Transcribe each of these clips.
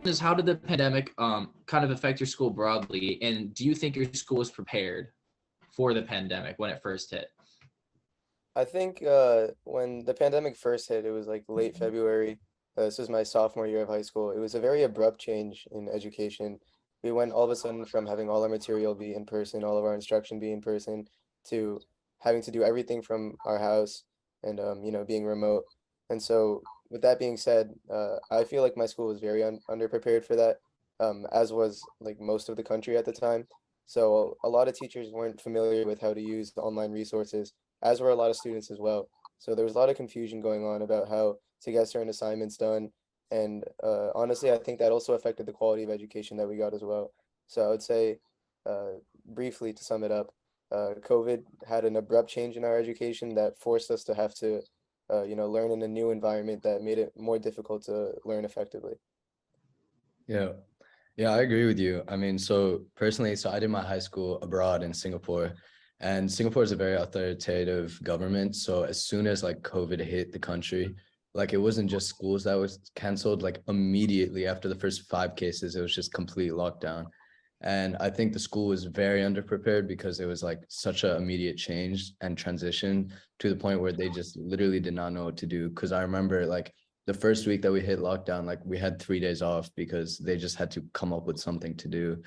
is, how did the pandemic kind of affect your school broadly? And do you think your school was prepared for the pandemic when it first hit? I think when the pandemic first hit, it was like late February. This was my sophomore year of high school. It was a very abrupt change in education. We went all of a sudden from having all our material be in person, all of our instruction be in person, to having to do everything from our house and being remote. And so, with that being said, I feel like my school was very underprepared for that, as was like most of the country at the time. So a lot of teachers weren't familiar with how to use the online resources, as were a lot of students as well. So there was a lot of confusion going on about how to get certain assignments done. And honestly, I think that also affected the quality of education that we got as well. So I would say, uh, briefly to sum it up, COVID had an abrupt change in our education that forced us to have to, learn in a new environment that made it more difficult to learn effectively. Yeah. Yeah, I agree with you. I mean, so personally, so I did my high school abroad in Singapore, and Singapore is a very authoritative government. So as soon as like COVID hit the country, like it wasn't just schools that was canceled, like immediately after the first 5 cases, it was just complete lockdown. And I think the school was very underprepared because it was like such an immediate change and transition to the point where they just literally did not know what to do. Because I remember like the first week that we hit lockdown, like we had 3 days off because they just had to come up with something to do.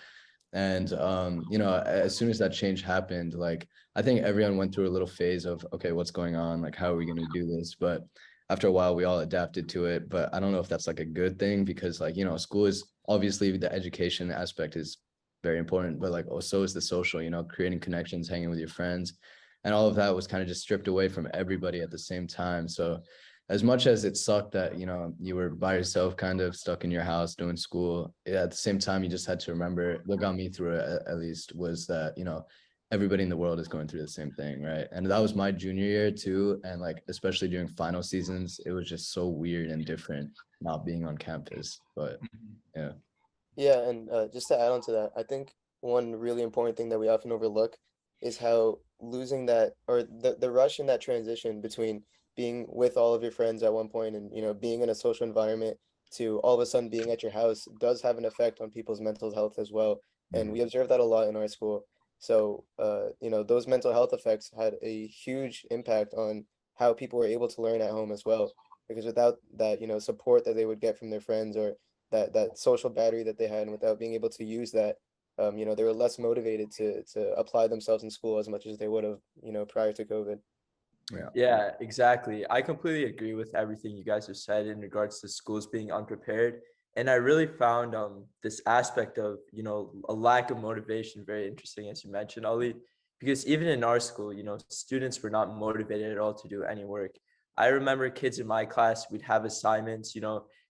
And as soon as that change happened, like I think everyone went through a little phase of, okay, what's going on? Like, how are we going to do this? But after a while, we all adapted to it. But I don't know if that's like a good thing because like, school is obviously the education aspect is very important, but like also is the social, creating connections, hanging with your friends. And all of that was kind of just stripped away from everybody at the same time. So as much as it sucked that, you were by yourself, kind of stuck in your house doing school, at the same time, you just had to remember what got me through it at least was that, everybody in the world is going through the same thing, right? And that was my junior year too. And like, especially during final seasons, it was just so weird and different not being on campus. But yeah. Yeah, and just to add on to that, I think one really important thing that we often overlook is how losing that, or the rush in that transition between being with all of your friends at one point and being in a social environment to all of a sudden being at your house does have an effect on people's mental health as well. And we observe that a lot in our school. So those mental health effects had a huge impact on how people were able to learn at home as well. Because without that, support that they would get from their friends, or that social battery that they had, and without being able to use that, they were less motivated to apply themselves in school as much as they would have, prior to COVID. Yeah, exactly. I completely agree with everything you guys have said in regards to schools being unprepared. And I really found this aspect of, a lack of motivation very interesting, as you mentioned, Ali, because even in our school, students were not motivated at all to do any work. I remember kids in my class, we'd have assignments,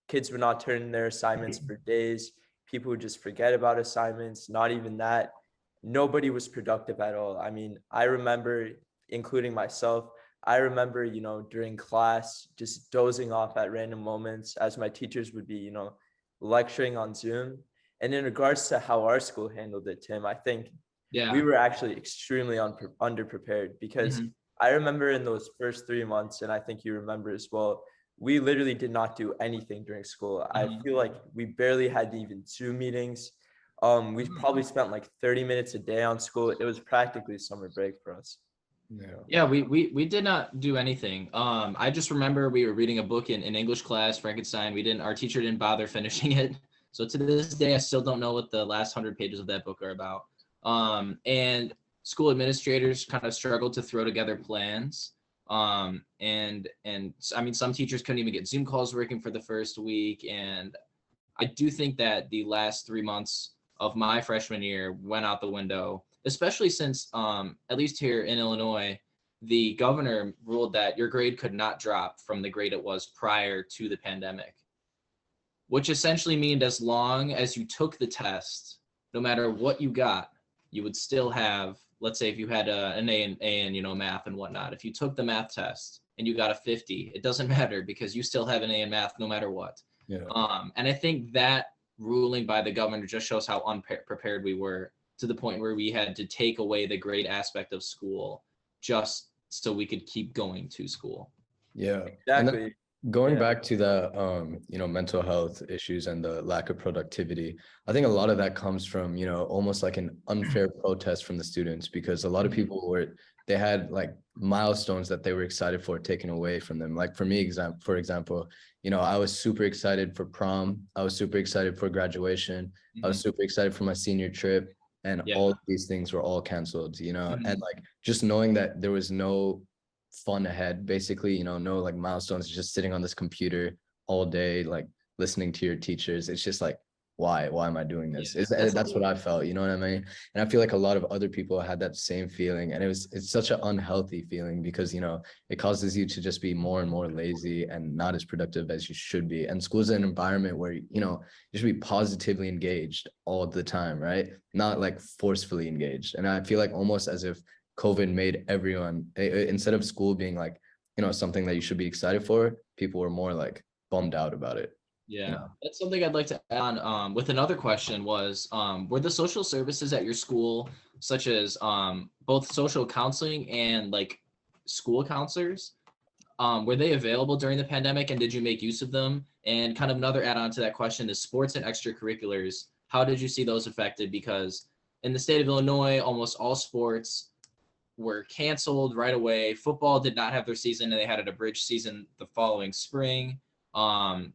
kids would not turn in their assignments for days. People would just forget about assignments, not even that. Nobody was productive at all. I mean, I remember, including myself, I remember, during class, just dozing off at random moments as my teachers would be, lecturing on Zoom. And in regards to how our school handled it, Tim, I think we were actually extremely underprepared because I remember in those first 3 months, and I think you remember as well, we literally did not do anything during school. I feel like we barely had even Zoom meetings. We probably spent like 30 minutes a day on school. It was practically summer break for us. Yeah, we did not do anything. I just remember we were reading a book in English class, Frankenstein. Our teacher didn't bother finishing it. So to this day, I still don't know what the last 100 pages of that book are about. And school administrators kind of struggled to throw together plans. And I mean, some teachers couldn't even get Zoom calls working for the first week. And I do think that the last 3 months of my freshman year went out the window, especially since, at least here in Illinois, the governor ruled that your grade could not drop from the grade it was prior to the pandemic, which essentially means as long as you took the test, no matter what you got, you would still have, let's say if you had an A in math and whatnot, if you took the math test and you got a 50, it doesn't matter because you still have an A in math no matter what. And I think that ruling by the governor just shows how unprepared we were, to the point where we had to take away the grade aspect of school just so we could keep going to school. Yeah, exactly. Going Yeah. back to the mental health issues and the lack of productivity, I think a lot of that comes from, almost like an unfair protest from the students, because a lot of people they had like milestones that they were excited for taken away from them. Like for me, for example, I was super excited for prom. I was super excited for graduation. I was super excited for my senior trip. And Yeah. all of these things were all canceled, Mhm. and like just knowing that there was no fun ahead, basically, no like milestones, just sitting on this computer all day, like listening to your teachers. It's just like, why am I doing this? Yeah, That's what I felt, you know what I mean? And I feel like a lot of other people had that same feeling, and it's such an unhealthy feeling, because it causes you to just be more and more lazy and not as productive as you should be. And school is an environment where you should be positively engaged all the time, right? Not like forcefully engaged. And I feel like almost as if COVID made everyone, instead of school being like, something that you should be excited for, people were more like bummed out about it. Yeah, that's something I'd like to add on. With another question was, were the social services at your school, such as both social counseling and like school counselors, were they available during the pandemic, and did you make use of them? And kind of another add-on to that question is sports and extracurriculars. How did you see those affected? Because in the state of Illinois, almost all sports were canceled right away. Football did not have their season, and they had an abridged season the following spring,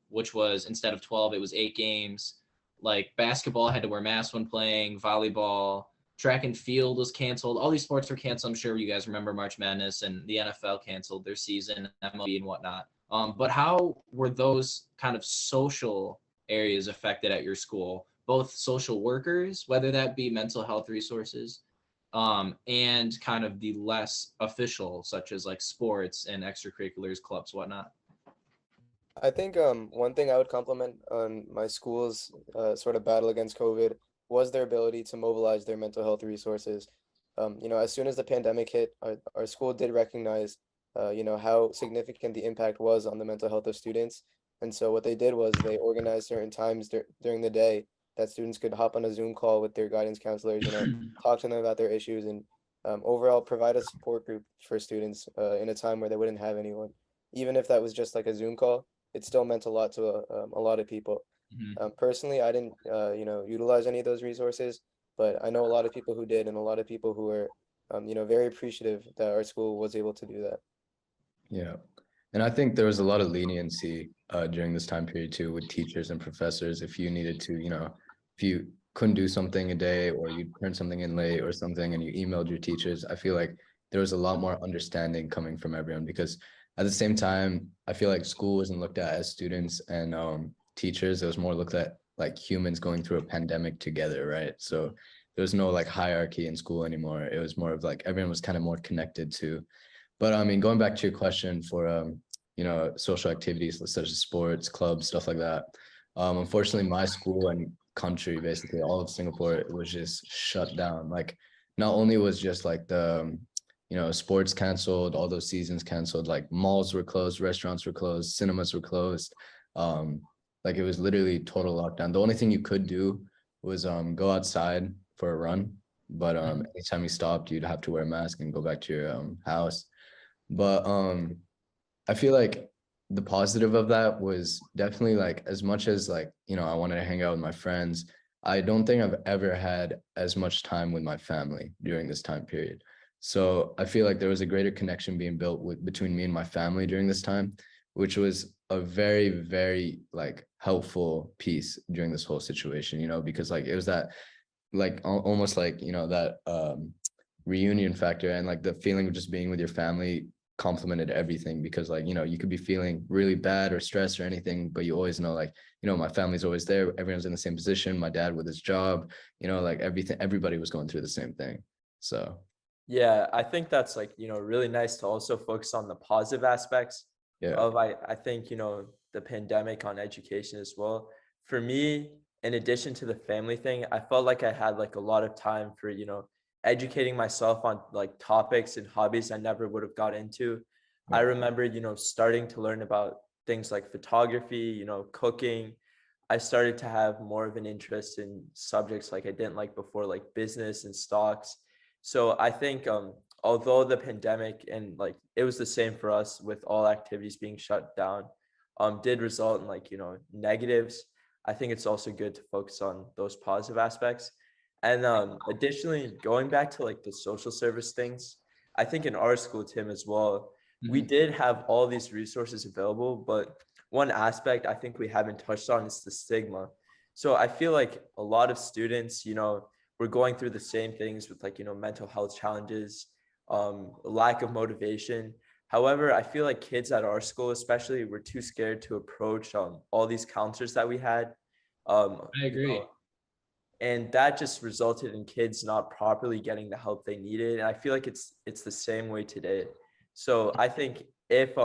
which was instead of 12, it was 8 games. Like basketball had to wear masks when playing, volleyball, track and field was canceled. All these sports were canceled. I'm sure you guys remember March Madness, and the NFL canceled their season, MLB and whatnot. But how were those kind of social areas affected at your school? Both social workers, whether that be mental health resources, and kind of the less official, such as like sports and extracurriculars, clubs, whatnot. I think one thing I would compliment on my school's sort of battle against COVID was their ability to mobilize their mental health resources. As soon as the pandemic hit, our school did recognize, how significant the impact was on the mental health of students. And so what they did was they organized certain times during the day that students could hop on a Zoom call with their guidance counselors, talk to them about their issues, and overall provide a support group for students in a time where they wouldn't have anyone. Even if that was just like a Zoom call, it still meant a lot to a lot of people. Mhm. Personally, I didn't, utilize any of those resources, but I know a lot of people who did, and a lot of people who were, very appreciative that our school was able to do that. Yeah. And I think there was a lot of leniency during this time period too, with teachers and professors. If you needed to, if you couldn't do something a day, or you turned something in late or something, and you emailed your teachers, I feel like there was a lot more understanding coming from everyone, because at the same time, I feel like school wasn't looked at as students and teachers. It was more looked at like humans going through a pandemic together, right? So there was no like hierarchy in school anymore. It was more of like everyone was kind of more connected to. But I mean, going back to your question for social activities such as sports, clubs, stuff like that. Unfortunately, my school and country, basically all of Singapore, it was just shut down. Like, not only was just like the sports canceled, all those seasons canceled, like malls were closed, restaurants were closed, cinemas were closed. Like it was literally total lockdown. The only thing you could do was go outside for a run, but anytime you stopped, you'd have to wear a mask and go back to your house. But I feel like the positive of that was definitely like, as much as like, I wanted to hang out with my friends, I don't think I've ever had as much time with my family during this time period. So I feel like there was a greater connection being built between me and my family during this time, which was a very, very like helpful piece during this whole situation, because like it was that like almost like, that reunion factor, and like the feeling of just being with your family complemented everything, because like you could be feeling really bad or stressed or anything, but you always know like my family's always there, everyone's in the same position, my dad with his job, like everybody was going through the same thing. So Yeah, I think that's like, really nice to also focus on the positive aspects yeah. of, I think, the pandemic on education as well. For me, in addition to the family thing, I felt like I had like a lot of time for, educating myself on like topics and hobbies I never would have got into. I remember, starting to learn about things like photography, cooking. I started to have more of an interest in subjects like I didn't like before, like business and stocks. So I think although the pandemic and like it was the same for us with all activities being shut down, did result in like, negatives, I think it's also good to focus on those positive aspects. And additionally, going back to like the social service things, I think in our school, Tim, as well, we did have all these resources available, but one aspect I think we haven't touched on is the stigma. So I feel like a lot of students, we're going through the same things with like, mental health challenges, lack of motivation. However, I feel like kids at our school, especially, were too scared to approach all these counselors that we had. I agree. And that just resulted in kids not properly getting the help they needed. And I feel like it's the same way today. So I think if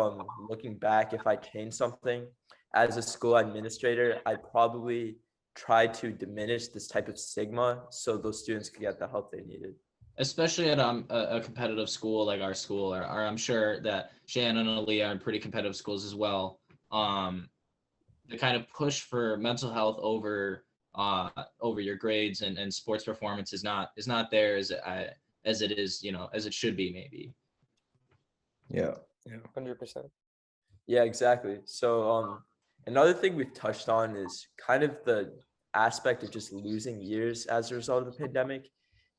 looking back, if I changed something as a school administrator, I'd probably try to diminish this type of stigma so those students could get the help they needed. Especially at a competitive school like our school, or I'm sure that Shayan and Ali are in pretty competitive schools as well. The kind of push for mental health over your grades and sports performance is not there as it is, as it should be maybe. Yeah. 100%. Yeah, exactly. So another thing we've touched on is kind of the aspect of just losing years as a result of the pandemic.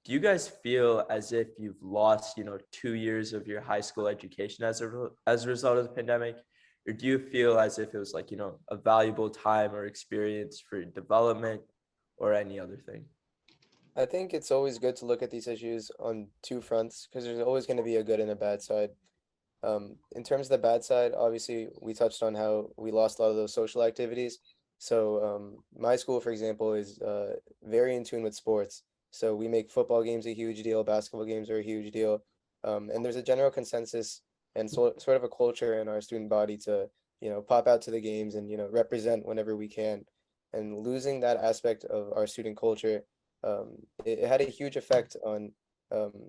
Do you guys feel as if you've lost, 2 years of your high school education as a result of the pandemic? Or do you feel as if it was like, a valuable time or experience for development or any other thing? I think it's always good to look at these issues on two fronts because there's always going to be a good and a bad side. In terms of the bad side, obviously, we touched on how we lost a lot of those social activities. So my school, for example, is very in tune with sports. So we make football games a huge deal, basketball games are a huge deal. And there's a general consensus and sort of a culture in our student body to, pop out to the games and, represent whenever we can. And losing that aspect of our student culture, it had a huge effect on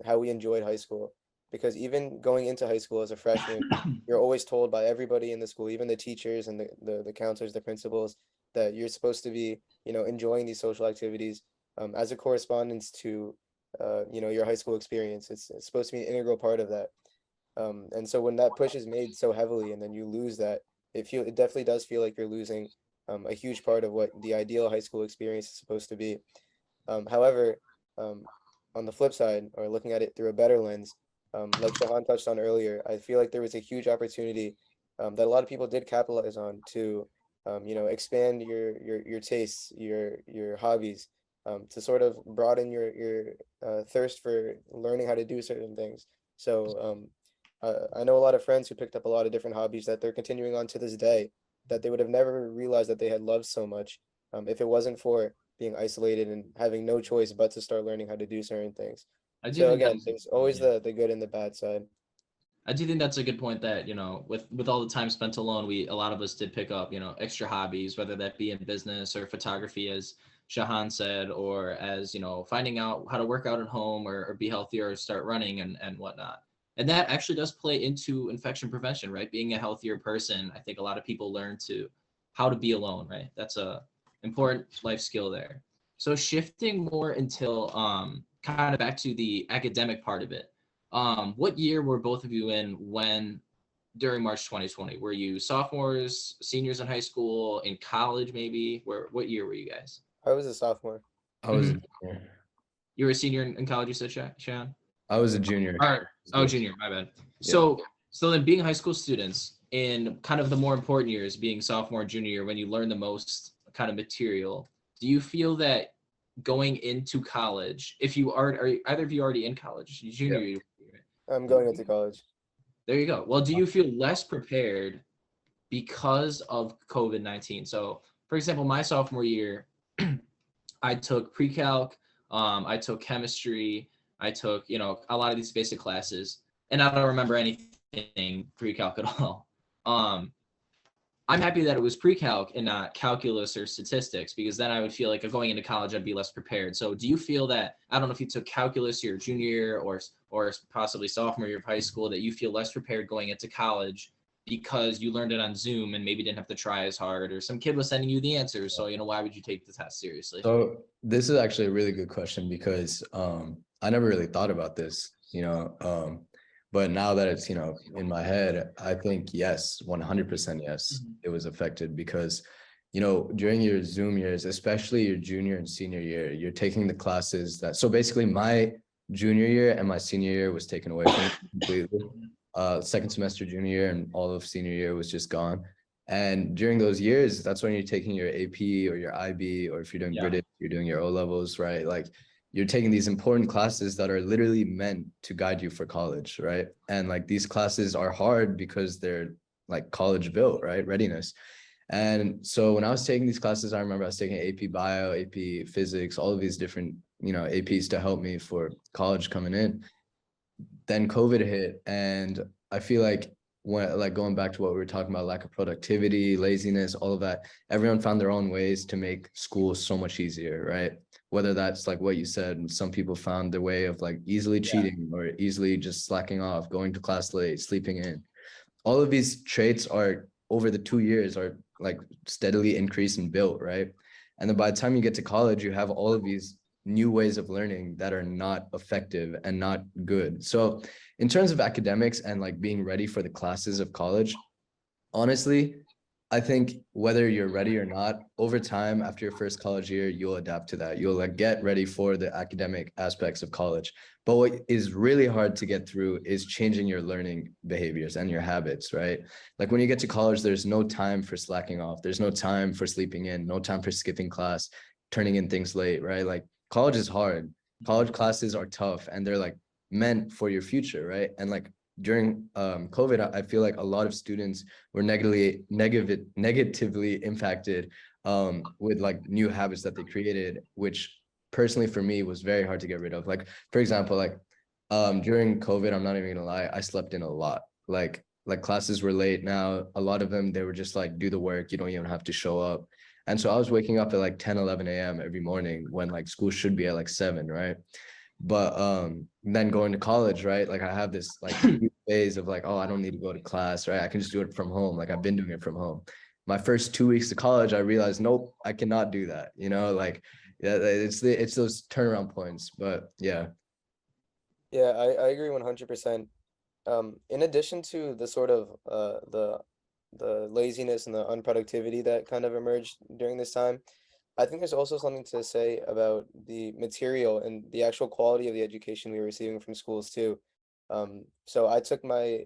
how we enjoyed high school. Because even going into high school as a freshman, you're always told by everybody in the school, even the teachers and the counselors, the principals, that you're supposed to be, enjoying these social activities as a correspondence to, your high school experience. It's supposed to be an integral part of that. And so when that push is made so heavily and then you lose that, it definitely does feel like you're losing a huge part of what the ideal high school experience is supposed to be. However, on the flip side, or looking at it through a better lens, like Shahan touched on earlier, I feel like there was a huge opportunity that a lot of people did capitalize on to, expand your tastes, your hobbies, to sort of broaden your thirst for learning how to do certain things. So I know a lot of friends who picked up a lot of different hobbies that they're continuing on to this day, that they would have never realized that they had loved so much if it wasn't for being isolated and having no choice but to start learning how to do certain things. I do So think again, that's there's always yeah. the good and the bad side. I do think that's a good point that, with all the time spent alone, a lot of us did pick up, extra hobbies, whether that be in business or photography, as Shahan said, or as, finding out how to work out at home or be healthier or start running and whatnot. And that actually does play into infection prevention, right? Being a healthier person, I think a lot of people learn how to be alone, right? That's a important life skill there. So shifting more until kind of back to the academic part of it. What year were both of you in during March 2020? Were you sophomores, seniors in high school, in college maybe? What year were you guys? I was a sophomore. I was a junior. You were a senior in college, you said, Shayan? I was a junior. All right. Oh, junior, my bad. So then being high school students in kind of the more important years, being sophomore, junior year, when you learn the most kind of material, do you feel that going into college, if you are either of you already in college, junior year? I'm going into college. There you go. Well, do you feel less prepared because of COVID-19? So, for example, my sophomore year, I took pre-calc, I took chemistry, I took, a lot of these basic classes, and I don't remember anything pre-calc at all. I'm happy that it was pre-calc and not calculus or statistics, because then I would feel like going into college, I'd be less prepared. So do you feel that, I don't know if you took calculus your junior year or possibly sophomore year of high school, that you feel less prepared going into college because you learned it on Zoom and maybe didn't have to try as hard, or some kid was sending you the answers. So, why would you take the test seriously? So this is actually a really good question because I never really thought about this. But now that it's, in my head, I think yes, 100% yes, it was affected because, during your Zoom years, especially your junior and senior year, you're taking the classes so basically my junior year and my senior year was taken away from me completely. Second semester junior year and all of senior year was just gone. And during those years, that's when you're taking your AP or your IB, or if you're doing British, you're doing your O levels, right? Like you're taking these important classes that are literally meant to guide you for college, right? And like these classes are hard because they're like college built, right? Readiness. And so when I was taking these classes, I remember I was taking AP Bio, AP Physics, all of these different, APs to help me for college coming in. Then COVID hit, and I feel like going back to what we were talking about, lack of productivity, laziness, all of that, everyone found their own ways to make school so much easier, right? Whether that's like what you said, some people found their way of like easily cheating or easily just slacking off, going to class late, sleeping in. All of these traits are over the 2 years are like steadily increased and built, right? And then by the time you get to college, you have all of these new ways of learning that are not effective and not good. So in terms of academics and like being ready for the classes of college, honestly, I think whether you're ready or not, over time, after your first college year, you'll adapt to that. You'll like get ready for the academic aspects of college. But what is really hard to get through is changing your learning behaviors and your habits, right? Like when you get to college, there's no time for slacking off. There's no time for sleeping in, no time for skipping class, turning in things late, right? Like college is hard. College classes are tough and they're like meant for your future, right? And like during COVID, I feel like a lot of students were negatively impacted with like new habits that they created, which personally for me was very hard to get rid of. Like, for example, like during COVID, I'm not even gonna lie, I slept in a lot. Like classes were late now. A lot of them, they were just like, do the work, you don't even have to show up. And so I was waking up at like 10, 11 a.m. every morning when like school should be at like 7, right? But then going to college, right? Like I have this like phase of like, oh, I don't need to go to class, right? I can just do it from home. Like I've been doing it from home. My first 2 weeks of college, I realized, nope, I cannot do that. Like yeah, it's those turnaround points. But yeah. Yeah, I agree 100%. In addition to the sort of the laziness and the unproductivity that kind of emerged during this time, I think there's also something to say about the material and the actual quality of the education we were receiving from schools too. So I took my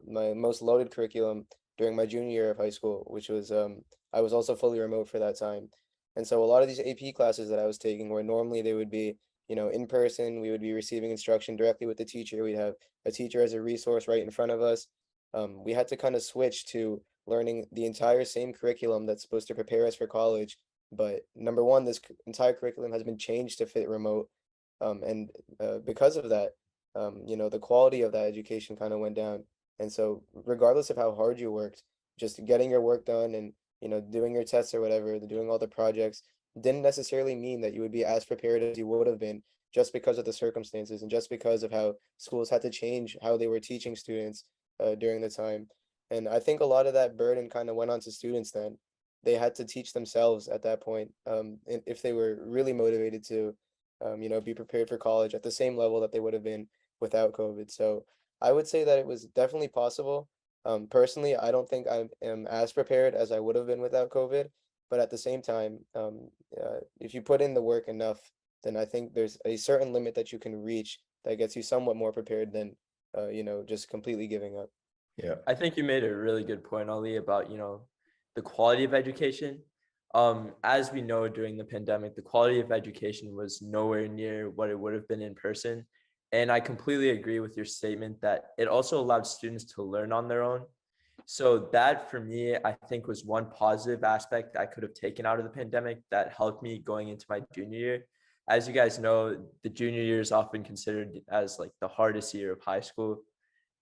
most loaded curriculum during my junior year of high school, which was I was also fully remote for that time. And so a lot of these AP classes that I was taking where normally they would be, in person, we would be receiving instruction directly with the teacher. We'd have a teacher as a resource right in front of us. We had to kind of switch to learning the entire same curriculum that's supposed to prepare us for college. But number one, this entire curriculum has been changed to fit remote. And because of that, the quality of that education kind of went down. And so regardless of how hard you worked, just getting your work done and, doing your tests or whatever, doing all the projects didn't necessarily mean that you would be as prepared as you would have been just because of the circumstances and just because of how schools had to change how they were teaching students during the time. And I think a lot of that burden kind of went on to students then. They had to teach themselves at that point, if they were really motivated to, be prepared for college at the same level that they would have been without COVID. So I would say that it was definitely possible. Personally, I don't think I am as prepared as I would have been without COVID, but at the same time, if you put in the work enough, then I think there's a certain limit that you can reach that gets you somewhat more prepared than, just completely giving up. Yeah. I think you made a really good point, Ali, about, the quality of education. As we know, during the pandemic, the quality of education was nowhere near what it would have been in person. And I completely agree with your statement that it also allowed students to learn on their own. So that for me, I think was one positive aspect I could have taken out of the pandemic that helped me going into my junior year. As you guys know, the junior year is often considered as like the hardest year of high school.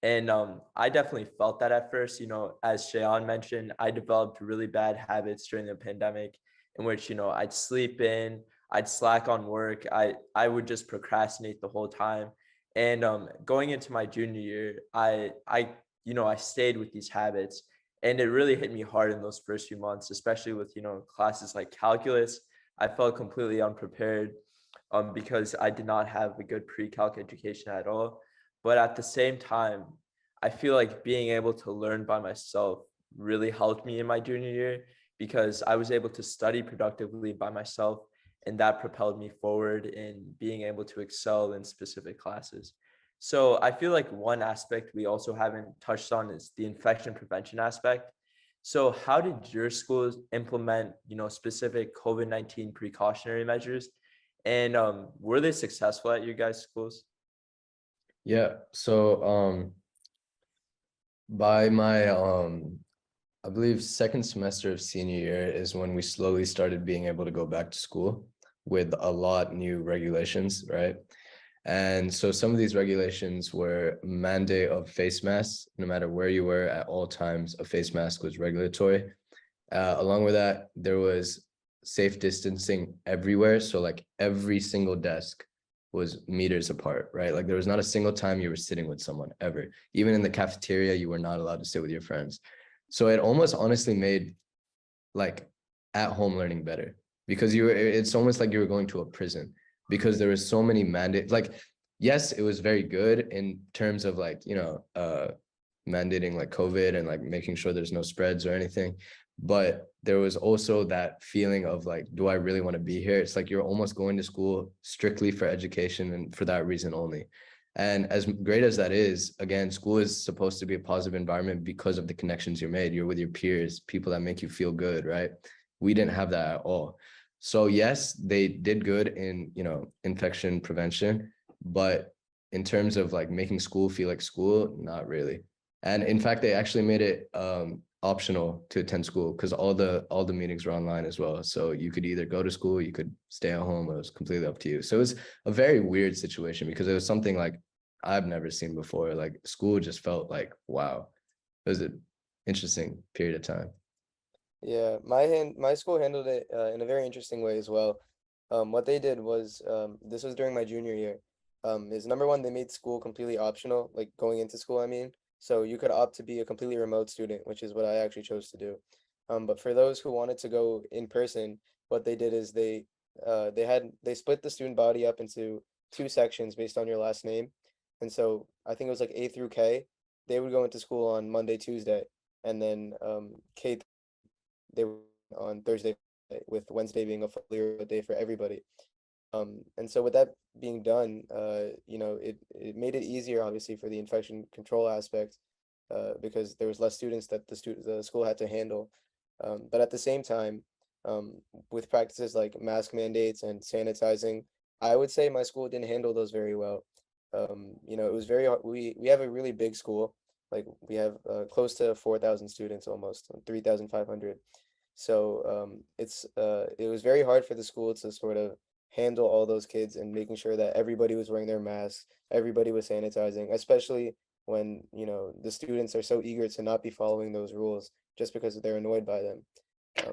And I definitely felt that at first. As Shayan mentioned, I developed really bad habits during the pandemic in which, I'd sleep in, I'd slack on work, I would just procrastinate the whole time. And going into my junior year, I stayed with these habits, and it really hit me hard in those first few months, especially with, classes like calculus. I felt completely unprepared because I did not have a good pre-calc education at all. But at the same time, I feel like being able to learn by myself really helped me in my junior year, because I was able to study productively by myself, and that propelled me forward in being able to excel in specific classes. So I feel like one aspect we also haven't touched on is the infection prevention aspect. So how did your schools implement, specific COVID-19 precautionary measures? And were they successful at your guys' schools? Yeah. So by my I believe second semester of senior year is when we slowly started being able to go back to school with a lot new regulations, right? And so some of these regulations were mandate of face masks, no matter where you were at all times, a face mask was regulatory. Along with that, there was safe distancing everywhere. So like every single desk was meters apart, right? Like there was not a single time you were sitting with someone ever. Even in the cafeteria, you were not allowed to sit with your friends. So it almost honestly made like at home learning better, because it's almost like you were going to a prison, because there was so many mandates. Like, yes, it was very good in terms of like, mandating like COVID and like making sure there's no spreads or anything. But there was also that feeling of like, do I really want to be here? It's like you're almost going to school strictly for education and for that reason only. And as great as that is, again, school is supposed to be a positive environment because of the connections you're made. You're with your peers, people that make you feel good, right? We didn't have that at all. So yes, they did good in, infection prevention, but in terms of like making school feel like school, not really. And in fact, they actually made it optional to attend school, because all the meetings were online as well. So you could either go to school, you could stay at home. It was completely up to you. So it was a very weird situation, because it was something like I've never seen before. Like school just felt like, wow, it was an interesting period of time. Yeah, my school handled it in a very interesting way as well. What they did was this was during my junior year. Is number one, they made school completely optional, like going into school, I mean. So you could opt to be a completely remote student, which is what I actually chose to do. But for those who wanted to go in person, what they did is they split the student body up into two sections based on your last name. And so I think it was like A through K. They would go into school on Monday, Tuesday, and then K they were on Thursday, with Wednesday being a fully remote day for everybody. And so with that being done, it made it easier, obviously, for the infection control aspect, because there was less students that the school had to handle. But at the same time, um, with practices like mask mandates and sanitizing, I would say my school didn't handle those very well. It was very hard. We have a really big school. Like we have close to 4,000 students, almost 3,500. So it was very hard for the school to sort of handle all those kids and making sure that everybody was wearing their masks, everybody was sanitizing, especially when, the students are so eager to not be following those rules just because they're annoyed by them.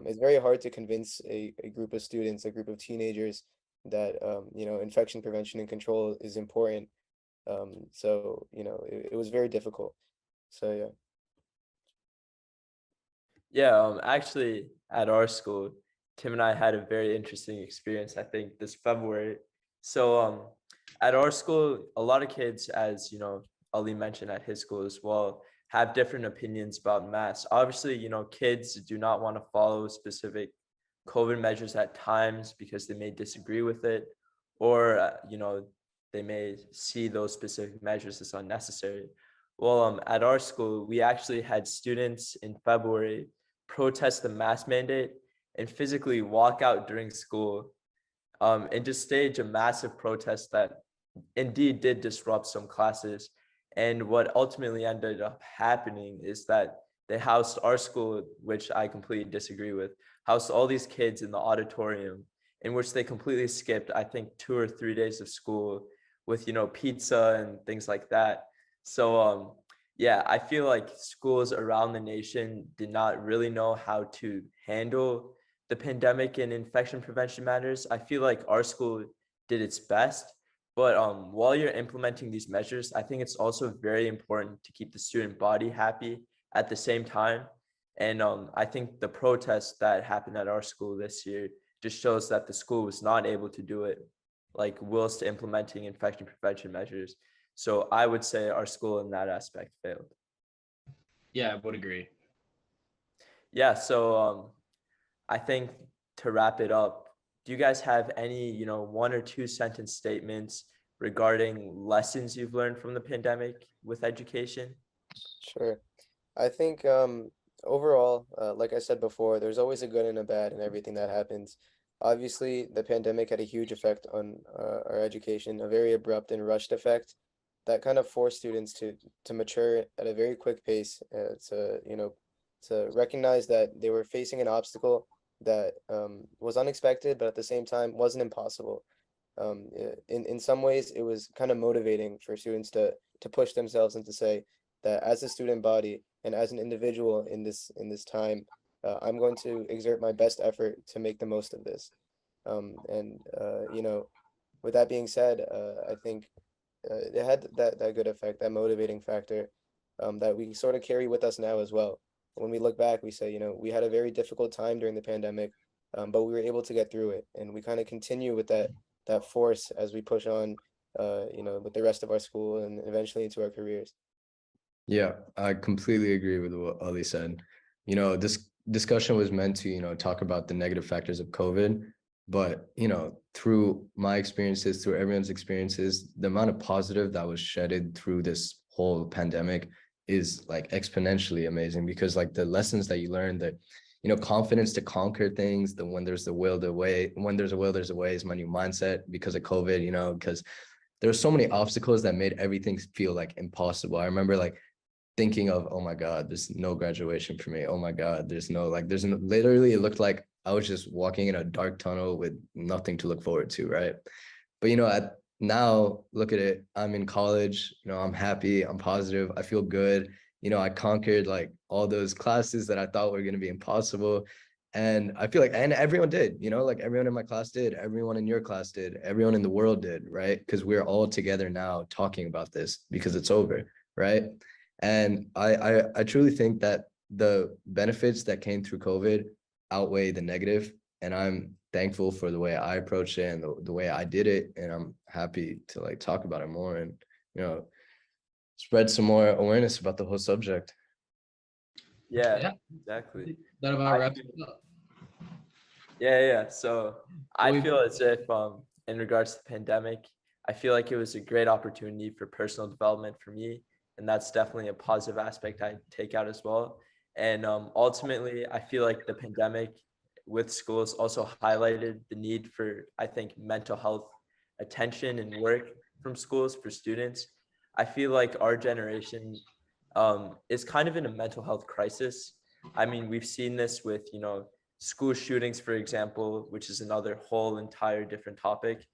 It's very hard to convince a group of students, a group of teenagers that, infection prevention and control is important. It was very difficult. So yeah. Yeah, actually, at our school, Tim and I had a very interesting experience, I think, this February. So, at our school, a lot of kids, as Ali mentioned at his school as well, have different opinions about masks. Obviously, kids do not want to follow specific COVID measures at times because they may disagree with it, or they may see those specific measures as unnecessary. Well, at our school, we actually had students in February protest the mask mandate and physically walk out during school, and just stage a massive protest that indeed did disrupt some classes. And what ultimately ended up happening is that they housed our school, which I completely disagree with, housed all these kids in the auditorium, in which they completely skipped, I think, 2 or 3 days of school with, pizza and things like that. So, yeah, I feel like schools around the nation did not really know how to handle the pandemic and infection prevention matters. I feel like our school did its best, but while you're implementing these measures, I think it's also very important to keep the student body happy at the same time. And I think the protest that happened at our school this year just shows that the school was not able to do it, like whilst implementing infection prevention measures. So I would say our school in that aspect failed. Yeah, I would agree. Yeah, so I think to wrap it up, do you guys have any, 1 or 2 sentence statements regarding lessons you've learned from the pandemic with education? Sure. I think overall, like I said before, there's always a good and a bad in everything that happens. Obviously, the pandemic had a huge effect on our education, a very abrupt and rushed effect that kind of forced students to mature at a very quick pace, to recognize that they were facing an obstacle that was unexpected, but at the same time wasn't impossible. In some ways, it was kind of motivating for students to push themselves and to say that as a student body and as an individual in this time, I'm going to exert my best effort to make the most of this. And with that being said, I think it had that good effect, that motivating factor, that we sort of carry with us now as well. When we look back, we say, we had a very difficult time during the pandemic, but we were able to get through it, and we kind of continue with that force as we push on, with the rest of our school and eventually into our careers. Yeah, I completely agree with what Ali said. This discussion was meant to, talk about the negative factors of COVID, but, through my experiences, through everyone's experiences, the amount of positive that was shedded through this whole pandemic is like exponentially amazing, because like the lessons that you learn, that, confidence to conquer things, the when there's a will, there's a way is my new mindset because of COVID, because there were so many obstacles that made everything feel like impossible. I remember like thinking of, oh my God, there's no graduation for me. Oh my God, literally, it looked like I was just walking in a dark tunnel with nothing to look forward to, right? But now look at it, I'm in college, I'm happy, I'm positive, I feel good. I conquered like all those classes that I thought were going to be impossible. And I feel like, and everyone did, like everyone in my class did, everyone in your class did, everyone in the world did, right? Because we're all together now talking about this because it's over, right? And I truly think that the benefits that came through COVID outweigh the negative. And I'm thankful for the way I approached it and the way I did it. And I'm happy to like talk about it more and, spread some more awareness about the whole subject. Yeah, exactly. That about wraps it up. Yeah. So I feel as if in regards to the pandemic, I feel like it was a great opportunity for personal development for me. And that's definitely a positive aspect I take out as well. And ultimately, I feel like the pandemic with schools also highlighted the need for, I think, mental health attention and work from schools for students. I feel like our generation is kind of in a mental health crisis. I mean, we've seen this with, school shootings, for example, which is another whole entire different topic.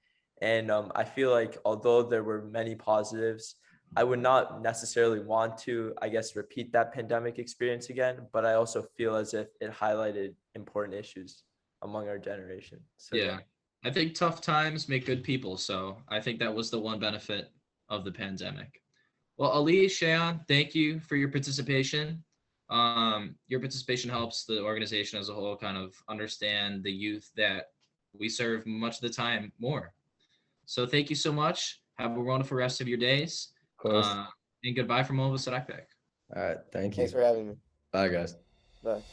And I feel like although there were many positives, I would not necessarily want to, I guess, repeat that pandemic experience again, but I also feel as if it highlighted important issues among our generation. So Yeah. I think tough times make good people. So I think that was the one benefit of the pandemic. Well, Ali, Shayan, thank you for your participation. Your participation helps the organization as a whole kind of understand the youth that we serve much of the time more. So thank you so much. Have a wonderful rest of your days. Of course. And goodbye from all of us at IPEC. All right. Thank you. Thanks for having me. Bye, guys. Bye.